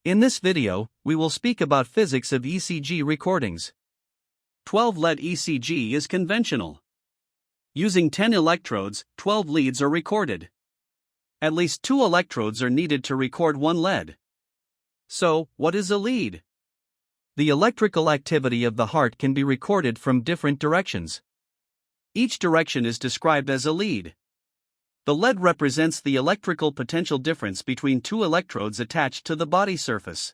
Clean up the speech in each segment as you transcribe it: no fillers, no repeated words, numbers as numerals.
In this video, we will speak about physics of ECG recordings. 12-lead ECG is conventional. Using 10 electrodes, 12 leads are recorded. At least 2 electrodes are needed to record 1 lead. So, what is a lead? The electrical activity of the heart can be recorded from different directions. Each direction is described as a lead. The lead represents the electrical potential difference between 2 electrodes attached to the body surface.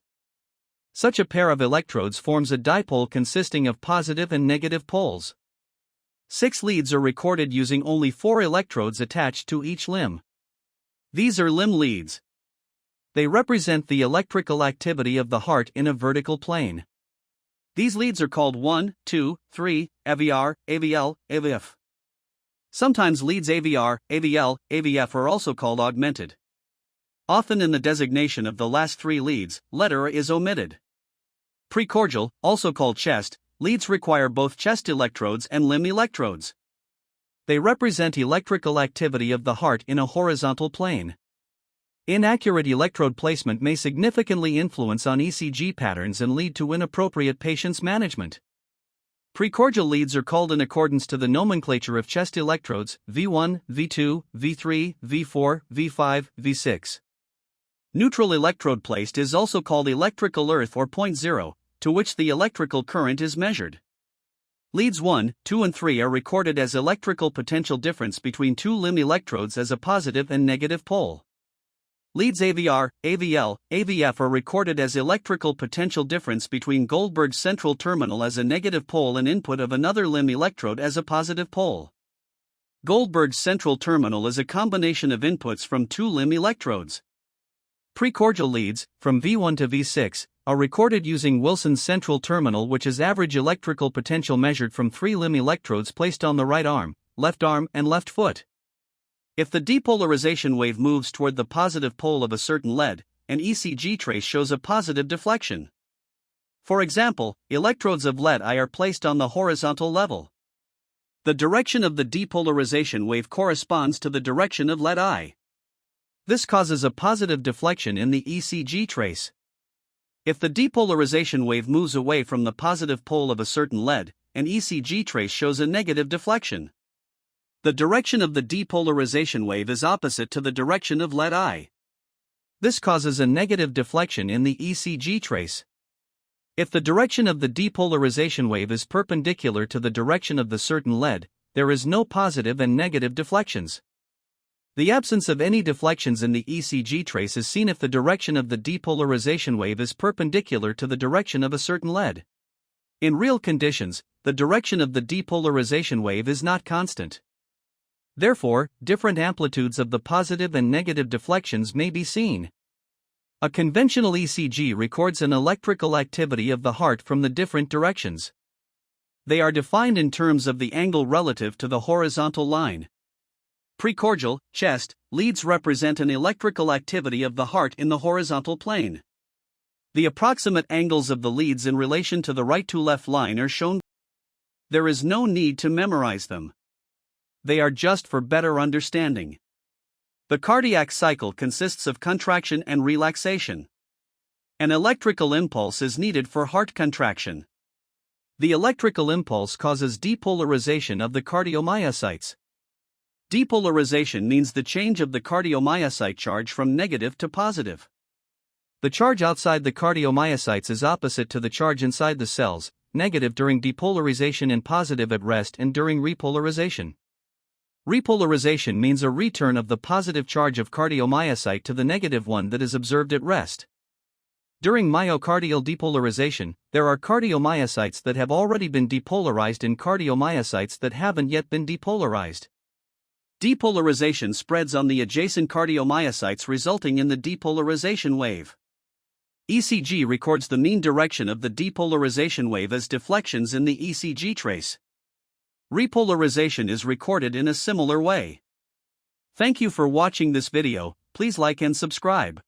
Such a pair of electrodes forms a dipole consisting of positive and negative poles. 6 leads are recorded using only 4 electrodes attached to each limb. These are limb leads. They represent the electrical activity of the heart in a vertical plane. These leads are called 1, 2, 3, AVR, AVL, AVF. Sometimes leads AVR, AVL, AVF are also called augmented. Often in the designation of the last 3 leads, letter is omitted. Precordial, also called chest, leads require both chest electrodes and limb electrodes. They represent electrical activity of the heart in a horizontal plane. Inaccurate electrode placement may significantly influence on ECG patterns and lead to inappropriate patient's management. Precordial leads are called in accordance to the nomenclature of chest electrodes, V1, V2, V3, V4, V5, V6. Neutral electrode placed is also called electrical earth or point zero, to which the electrical current is measured. Leads 1, 2 and 3 are recorded as electrical potential difference between 2 limb electrodes as a positive and negative pole. Leads AVR, AVL, AVF are recorded as electrical potential difference between Goldberg's central terminal as a negative pole and input of another limb electrode as a positive pole. Goldberg's central terminal is a combination of inputs from 2 limb electrodes. Precordial leads, from V1 to V6, are recorded using Wilson's central terminal, which is average electrical potential measured from 3 limb electrodes placed on the right arm, and left foot. If the depolarization wave moves toward the positive pole of a certain lead, an ECG trace shows a positive deflection. For example, electrodes of lead I are placed on the horizontal level. The direction of the depolarization wave corresponds to the direction of lead I. This causes a positive deflection in the ECG trace. If the depolarization wave moves away from the positive pole of a certain lead, an ECG trace shows a negative deflection. The direction of the depolarization wave is opposite to the direction of lead I. This causes a negative deflection in the ECG trace. If the direction of the depolarization wave is perpendicular to the direction of the certain lead, there is no positive and negative deflections. The absence of any deflections in the ECG trace is seen if the direction of the depolarization wave is perpendicular to the direction of a certain lead. In real conditions, the direction of the depolarization wave is not constant. Therefore, different amplitudes of the positive and negative deflections may be seen. A conventional ECG records an electrical activity of the heart from the different directions. They are defined in terms of the angle relative to the horizontal line. Precordial, chest, leads represent an electrical activity of the heart in the horizontal plane. The approximate angles of the leads in relation to the right to left line are shown. There is no need to memorize them. They are just for better understanding. The cardiac cycle consists of contraction and relaxation. An electrical impulse is needed for heart contraction. The electrical impulse causes depolarization of the cardiomyocytes. Depolarization means the change of the cardiomyocyte charge from negative to positive. The charge outside the cardiomyocytes is opposite to the charge inside the cells, negative during depolarization and positive at rest and during repolarization. Repolarization means a return of the positive charge of cardiomyocyte to the negative one that is observed at rest. During myocardial depolarization, there are cardiomyocytes that have already been depolarized and cardiomyocytes that haven't yet been depolarized. Depolarization spreads on the adjacent cardiomyocytes, resulting in the depolarization wave. ECG records the mean direction of the depolarization wave as deflections in the ECG trace. Repolarization is recorded in a similar way. Thank you for watching this video. Please like and subscribe.